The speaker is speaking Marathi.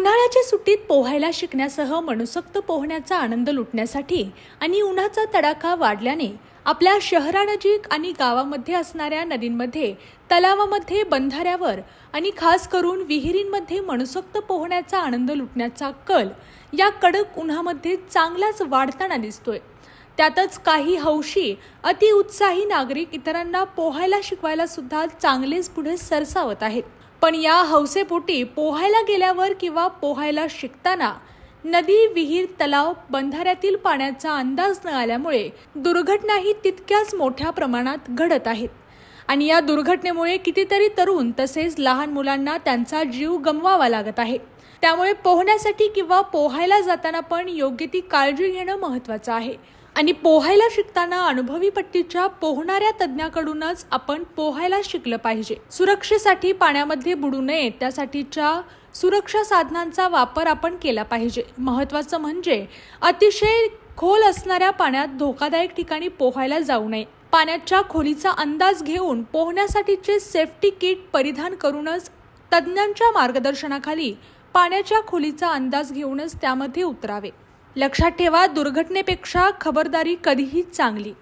उन्हाळ्याच्या सुट्टीत पोहायला शिकण्यासह मनसोक्त पोहण्याचा आनंद लुटण्यासाठी आणि उन्हाचा तडाखा वाढल्याने आपल्या शहरानजीक आणि गावामध्ये असणाऱ्या नदींमध्ये, तलावामध्ये, बंधाऱ्यावर आणि खास करून विहिरींमध्ये मनसोक्त पोहण्याचा आनंद लुटण्याचा कल या कडक उन्हामध्ये चांगलाच वाढताना दिसतोय। त्यातच काही हौशी अतिउत्साही नागरिक इतरांना पोहायला शिकवायला सुद्धा चांगलेच पुढे सरसावत आहेत। पण या हौसेपोटी पोहायला गेल्यावर किंवा पोहायला शिकताना नदी, विहीर, तलाव, बंधाऱ्यातील पाण्याचा अंदाज न आल्यामुळे दुर्घटनाही तितक्याच मोठ्या प्रमाणात घडत आहेत आणि या दुर्घटनेमुळे कितीतरी तरुण तसेच लहान मुलांना त्यांचा जीव गमवावा लागत आहे। त्यामुळे पोहण्यासाठी किंवा पोहायला जाताना पण योग्य ती काळजी घेणं महत्त्वाचं आहे आणि पोहायला शिकताना अनुभवी पट्टीच्या पोहणाऱ्या तज्ञाकडूनच आपण पोहायला शिकलं पाहिजे। सुरक्षेसाठी पाण्यामध्ये बुडू नये त्यासाठीच्या सुरक्षा साधनांचा वापर आपण केला पाहिजे। महत्त्वाचं म्हणजे अतिशय खोल असणाऱ्या पाण्यात धोकादायक ठिकाणी पोहायला जाऊ नये। पाण्याच्या खोलीचा अंदाज घेऊन पोहण्यासाठीचे सेफ्टी किट परिधान करूनच तज्ञांच्या मार्गदर्शनाखाली पाण्याच्या खोलीचा अंदाज घेऊनच त्यामध्ये उतरावे। लक्षात ठेवा, दुर्घटनेपेक्षा खबरदारी कधीही चांगली।